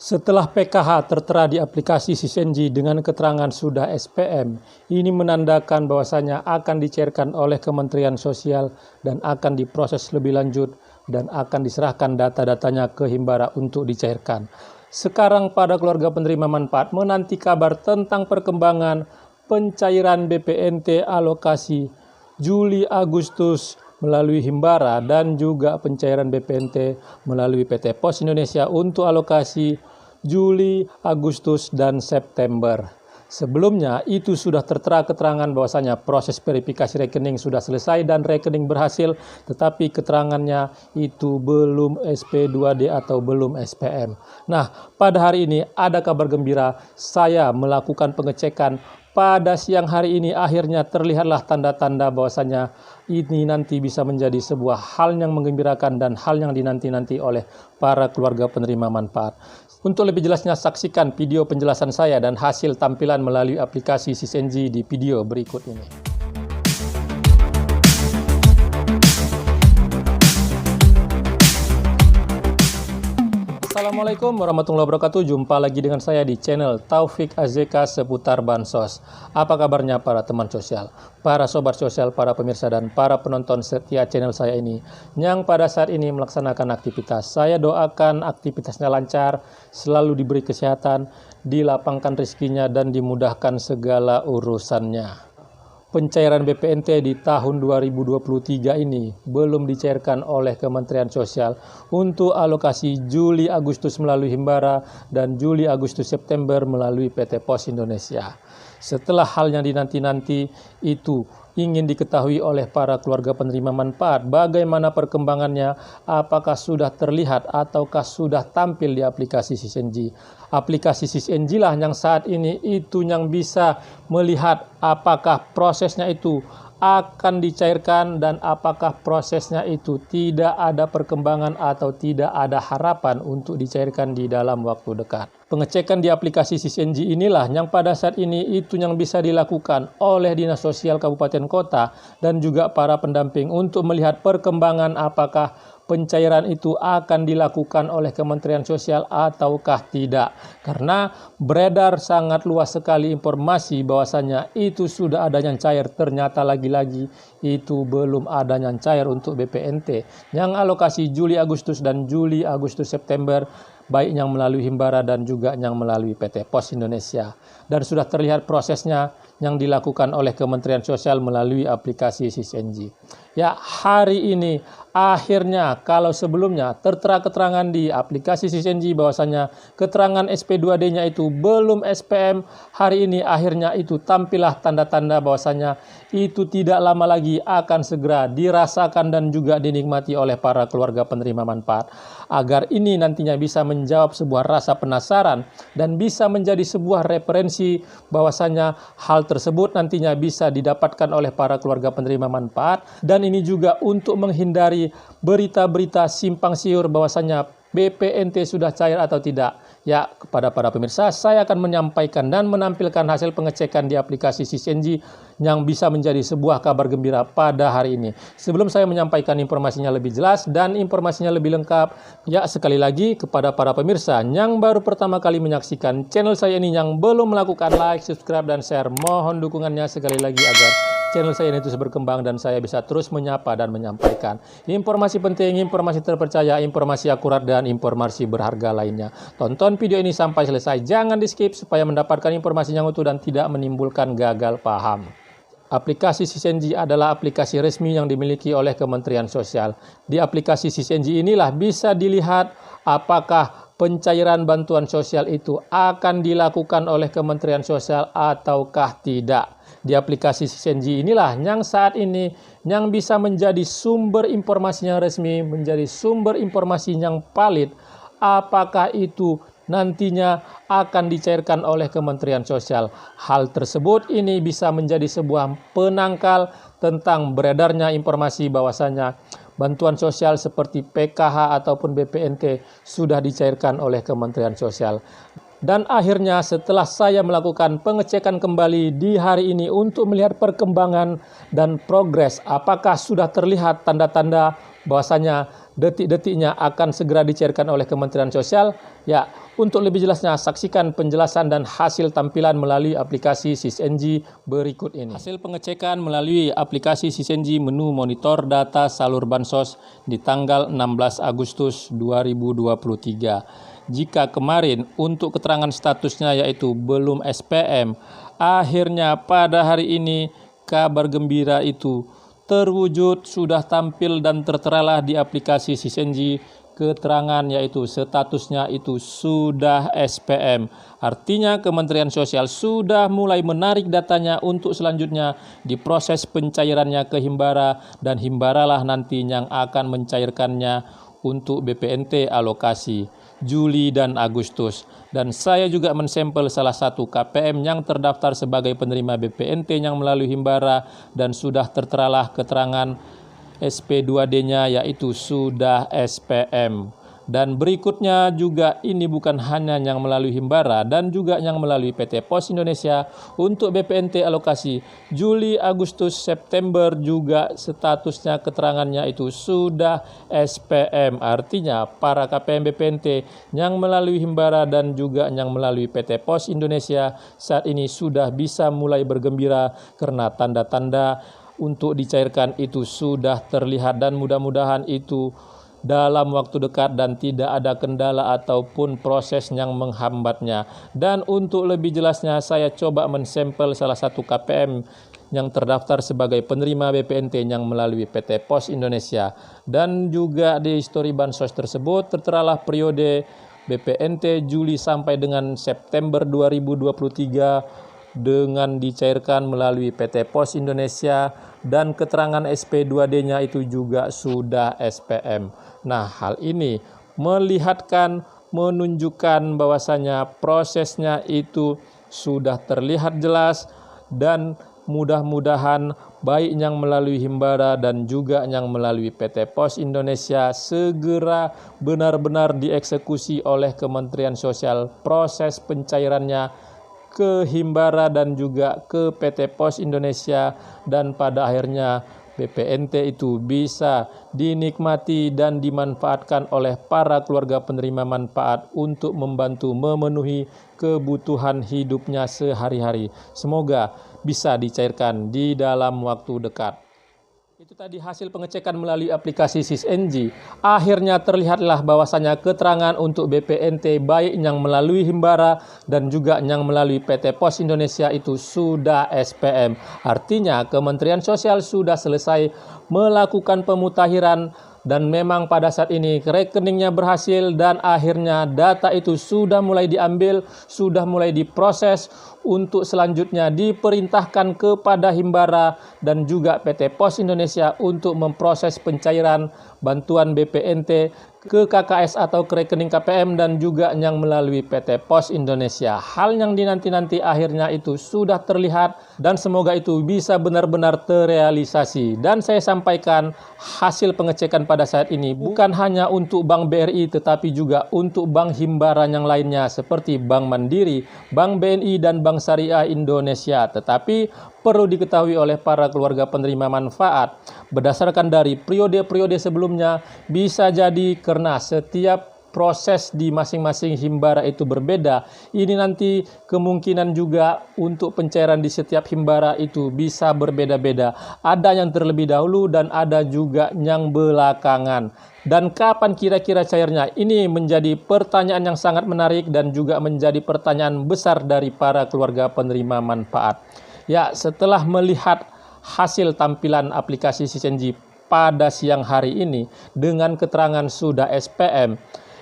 Setelah PKH tertera di aplikasi Sissenji dengan keterangan sudah SPM, ini menandakan bahwasanya akan dicairkan oleh Kementerian Sosial dan akan diproses lebih lanjut dan akan diserahkan data-datanya ke Himbara untuk dicairkan. Sekarang pada keluarga penerima manfaat menanti kabar tentang perkembangan pencairan BPNT alokasi Juli Agustus melalui Himbara dan juga pencairan BPNT melalui PT Pos Indonesia untuk alokasi Juli, Agustus, dan September. Sebelumnya itu sudah tertera keterangan bahwasanya proses verifikasi rekening sudah selesai dan rekening berhasil, tetapi keterangannya itu belum SP2D atau belum SPM. Nah, pada hari ini ada kabar gembira, saya melakukan pengecekan. Pada siang hari ini akhirnya terlihatlah tanda-tanda bahwasanya ini nanti bisa menjadi sebuah hal yang menggembirakan dan hal yang dinanti-nanti oleh para keluarga penerima manfaat. Untuk lebih jelasnya saksikan video penjelasan saya dan hasil tampilan melalui aplikasi Sissenji di video berikut ini. Assalamualaikum warahmatullahi wabarakatuh. Jumpa lagi dengan saya di channel Taufik AZK seputar Bansos. Apa kabarnya para teman sosial, para sobat sosial, para pemirsa dan para penonton setia channel saya ini yang pada saat ini melaksanakan aktivitas. Saya doakan aktivitasnya lancar, selalu diberi kesehatan, dilapangkan rezekinya dan dimudahkan segala urusannya. Pencairan BPNT di tahun 2023 ini belum dicairkan oleh Kementerian Sosial untuk alokasi Juli Agustus melalui Himbara dan Juli Agustus September melalui PT Pos Indonesia. Setelah hal yang dinanti-nanti itu ingin diketahui oleh para keluarga penerima manfaat bagaimana perkembangannya, apakah sudah terlihat ataukah sudah tampil di aplikasi Sissenji. Aplikasi Sissenji lah yang saat ini itu yang bisa melihat apakah prosesnya itu akan dicairkan dan apakah prosesnya itu tidak ada perkembangan atau tidak ada harapan untuk dicairkan di dalam waktu dekat. Pengecekan di aplikasi Sissenji inilah yang pada saat ini itu yang bisa dilakukan oleh Dinas Sosial Kabupaten Kota dan juga para pendamping untuk melihat perkembangan apakah pencairan itu akan dilakukan oleh Kementerian Sosial ataukah tidak. Karena beredar sangat luas sekali informasi bahwasanya itu sudah ada yang cair, ternyata lagi-lagi itu belum ada yang cair untuk BPNT. Yang alokasi Juli Agustus dan Juli Agustus September baik yang melalui Himbara dan juga yang melalui PT Pos Indonesia. Dan sudah terlihat prosesnya yang dilakukan oleh Kementerian Sosial melalui aplikasi Sissenji. Ya, hari ini akhirnya kalau sebelumnya tertera keterangan di aplikasi Sissenji bahwasanya keterangan SP2D-nya itu belum SPM, hari ini akhirnya itu tampillah tanda-tanda bahwasanya itu tidak lama lagi akan segera dirasakan dan juga dinikmati oleh para keluarga penerima manfaat. Agar ini nantinya bisa menjawab sebuah rasa penasaran dan bisa menjadi sebuah referensi bahwasanya hal tersebut nantinya bisa didapatkan oleh para keluarga penerima manfaat. Dan ini juga untuk menghindari berita-berita simpang siur bahwasanya BPNT sudah cair atau tidak. Ya, kepada para pemirsa saya akan menyampaikan dan menampilkan hasil pengecekan di aplikasi Sissenji yang bisa menjadi sebuah kabar gembira pada hari ini. Sebelum saya menyampaikan informasinya lebih jelas dan informasinya lebih lengkap, ya sekali lagi kepada para pemirsa yang baru pertama kali menyaksikan channel saya ini yang belum melakukan like, subscribe, dan share, mohon dukungannya sekali lagi agar channel saya ini terus berkembang dan saya bisa terus menyapa dan menyampaikan informasi penting, informasi terpercaya, informasi akurat, dan informasi berharga lainnya. Tonton video ini sampai selesai, jangan di skip supaya mendapatkan informasi yang utuh dan tidak menimbulkan gagal paham. Aplikasi Sissenji adalah aplikasi resmi yang dimiliki oleh Kementerian Sosial. Di aplikasi Sissenji inilah bisa dilihat apakah pencairan bantuan sosial itu akan dilakukan oleh Kementerian Sosial ataukah tidak. Di aplikasi Sissenji inilah yang saat ini yang bisa menjadi sumber informasi yang resmi, menjadi sumber informasi yang valid, apakah itu nantinya akan dicairkan oleh Kementerian Sosial. Hal tersebut ini bisa menjadi sebuah penangkal tentang beredarnya informasi bahwasanya bantuan sosial seperti PKH ataupun BPNT sudah dicairkan oleh Kementerian Sosial. Dan akhirnya setelah saya melakukan pengecekan kembali di hari ini untuk melihat perkembangan dan progres apakah sudah terlihat tanda-tanda bahwasanya detik-detiknya akan segera dicairkan oleh Kementerian Sosial? Ya, untuk lebih jelasnya saksikan penjelasan dan hasil tampilan melalui aplikasi SysNG berikut ini. Hasil pengecekan melalui aplikasi SysNG menu monitor data salur bansos di tanggal 16 Agustus 2023. Jika kemarin untuk keterangan statusnya yaitu belum SPM, akhirnya pada hari ini kabar gembira itu terwujud, sudah tampil dan terteralah di aplikasi SysNG keterangan yaitu statusnya itu sudah SPM. Artinya Kementerian Sosial sudah mulai menarik datanya untuk selanjutnya diproses pencairannya ke Himbara, dan Himbaralah nanti yang akan mencairkannya untuk BPNT alokasi Juli dan Agustus. Dan saya juga mensampel salah satu KPM yang terdaftar sebagai penerima BPNT yang melalui Himbara dan sudah terteralah keterangan SP2D-nya yaitu sudah SPM. Dan berikutnya juga ini bukan hanya yang melalui Himbara dan juga yang melalui PT Pos Indonesia untuk BPNT alokasi Juli, Agustus, September juga statusnya keterangannya itu sudah SPM. Artinya para KPM BPNT yang melalui Himbara dan juga yang melalui PT Pos Indonesia saat ini sudah bisa mulai bergembira karena tanda-tanda untuk dicairkan itu sudah terlihat, dan mudah-mudahan itu dalam waktu dekat dan tidak ada kendala ataupun proses yang menghambatnya. Dan untuk lebih jelasnya saya coba mensampel salah satu KPM yang terdaftar sebagai penerima BPNT yang melalui PT Pos Indonesia, dan juga di histori bansos tersebut terteralah periode BPNT Juli sampai dengan September 2023 dengan dicairkan melalui PT Pos Indonesia, dan keterangan SP2D-nya itu juga sudah SPM. Nah, hal ini menunjukkan bahwasanya prosesnya itu sudah terlihat jelas, dan mudah-mudahan baik yang melalui Himbara dan juga yang melalui PT Pos Indonesia segera benar-benar dieksekusi oleh Kementerian Sosial proses pencairannya ke Himbara dan juga ke PT Pos Indonesia, dan pada akhirnya BPNT itu bisa dinikmati dan dimanfaatkan oleh para keluarga penerima manfaat untuk membantu memenuhi kebutuhan hidupnya sehari-hari. Semoga bisa dicairkan di dalam waktu dekat. Itu tadi hasil pengecekan melalui aplikasi SysNG. Akhirnya terlihatlah bahwasanya keterangan untuk BPNT baik yang melalui Himbara dan juga yang melalui PT Pos Indonesia itu sudah SPM. Artinya Kementerian Sosial sudah selesai melakukan pemutakhiran, dan memang pada saat ini rekeningnya berhasil, dan akhirnya data itu sudah mulai diambil, sudah mulai diproses untuk selanjutnya diperintahkan kepada Himbara dan juga PT Pos Indonesia untuk memproses pencairan bantuan BPNT ke KKS atau ke rekening KPM dan juga yang melalui PT Pos Indonesia. Hal yang dinanti-nanti akhirnya itu sudah terlihat, dan semoga itu bisa benar-benar terrealisasi. Dan saya sampaikan hasil pengecekan pada saat ini bukan hanya untuk Bank BRI tetapi juga untuk Bank Himbara yang lainnya seperti Bank Mandiri, Bank BNI dan Bank Syariah Indonesia. Tetapi perlu diketahui oleh para keluarga penerima manfaat, berdasarkan dari periode-periode sebelumnya, bisa jadi karena setiap proses di masing-masing Himbara itu berbeda. Ini nanti kemungkinan juga untuk pencairan di setiap Himbara itu bisa berbeda-beda. Ada yang terlebih dahulu dan ada juga yang belakangan. Dan kapan kira-kira cairnya? Ini menjadi pertanyaan yang sangat menarik dan juga menjadi pertanyaan besar dari para keluarga penerima manfaat. Ya, setelah melihat hasil tampilan aplikasi SysNG pada siang hari ini dengan keterangan sudah SPM,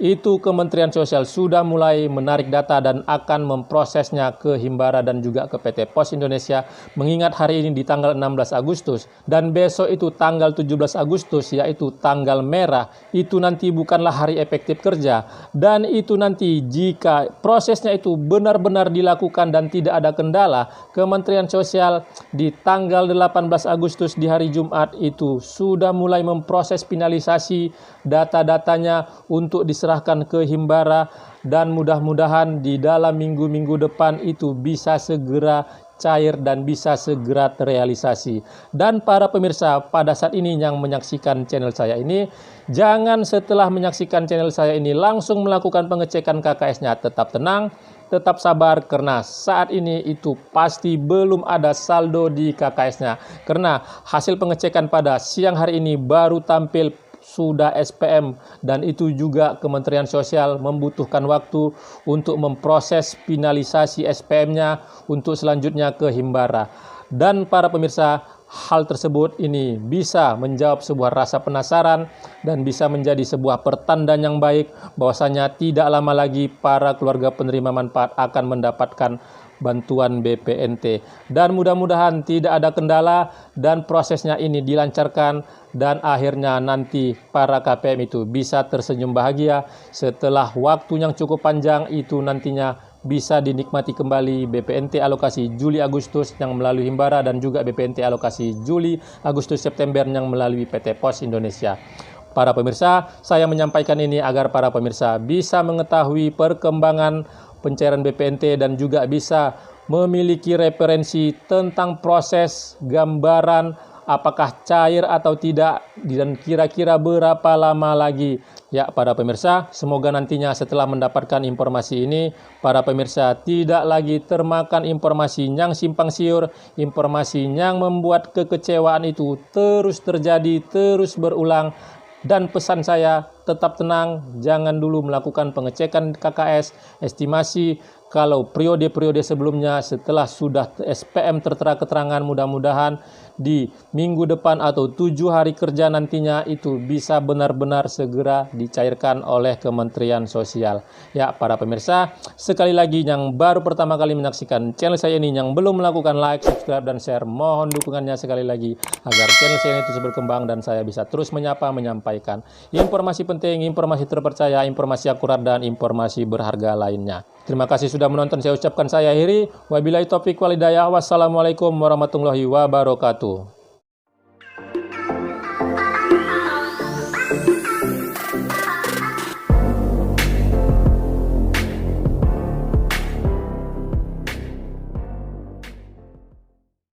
itu Kementerian Sosial sudah mulai menarik data dan akan memprosesnya ke Himbara dan juga ke PT Pos Indonesia, mengingat hari ini di tanggal 16 Agustus dan besok itu tanggal 17 Agustus yaitu tanggal merah. Itu nanti bukanlah hari efektif kerja, dan itu nanti jika prosesnya itu benar-benar dilakukan dan tidak ada kendala, Kementerian Sosial di tanggal 18 Agustus di hari Jumat itu sudah mulai memproses finalisasi data-datanya untuk diserahkan ke Himbara, dan mudah-mudahan di dalam minggu-minggu depan itu bisa segera cair dan bisa segera terrealisasi. Dan para pemirsa, pada saat ini yang menyaksikan channel saya ini, jangan setelah menyaksikan channel saya ini langsung melakukan pengecekan KKS-nya. Tetap tenang, tetap sabar, karena saat ini itu pasti belum ada saldo di KKS-nya. Karena hasil pengecekan pada siang hari ini baru tampil sudah SPM, dan itu juga Kementerian Sosial membutuhkan waktu untuk memproses finalisasi SPM-nya untuk selanjutnya ke Himbara. Dan para pemirsa, hal tersebut ini bisa menjawab sebuah rasa penasaran dan bisa menjadi sebuah pertanda yang baik bahwasanya tidak lama lagi para keluarga penerima manfaat akan mendapatkan bantuan BPNT. Dan mudah-mudahan tidak ada kendala dan prosesnya ini dilancarkan dan akhirnya nanti para KPM itu bisa tersenyum bahagia setelah waktu yang cukup panjang itu nantinya bisa dinikmati kembali BPNT alokasi Juli-Agustus yang melalui Himbara dan juga BPNT alokasi Juli-Agustus-September yang melalui PT Pos Indonesia. Para pemirsa, saya menyampaikan ini agar para pemirsa bisa mengetahui perkembangan pencairan BPNT dan juga bisa memiliki referensi tentang proses gambaran apakah cair atau tidak dan kira-kira berapa lama lagi. Ya, para pemirsa, semoga nantinya setelah mendapatkan informasi ini, para pemirsa tidak lagi termakan informasi yang simpang siur, informasi yang membuat kekecewaan itu terus terjadi, terus berulang. Dan pesan saya, tetap tenang, jangan dulu melakukan pengecekan KKS, estimasi kalau periode-periode sebelumnya setelah sudah SPM tertera keterangan, mudah-mudahan di minggu depan atau 7 hari kerja nantinya itu bisa benar-benar segera dicairkan oleh Kementerian Sosial. Ya, para pemirsa, sekali lagi yang baru pertama kali menyaksikan channel saya ini, yang belum melakukan like, subscribe, dan share, mohon dukungannya sekali lagi agar channel saya ini terus berkembang dan saya bisa terus menyampaikan informasi penting, informasi terpercaya, informasi akurat, dan informasi berharga lainnya. Terima kasih sudah menonton. Saya ucapkan saya akhiri. Wabillahi taufiq wal hidayah. Wassalamualaikum warahmatullahi wabarakatuh.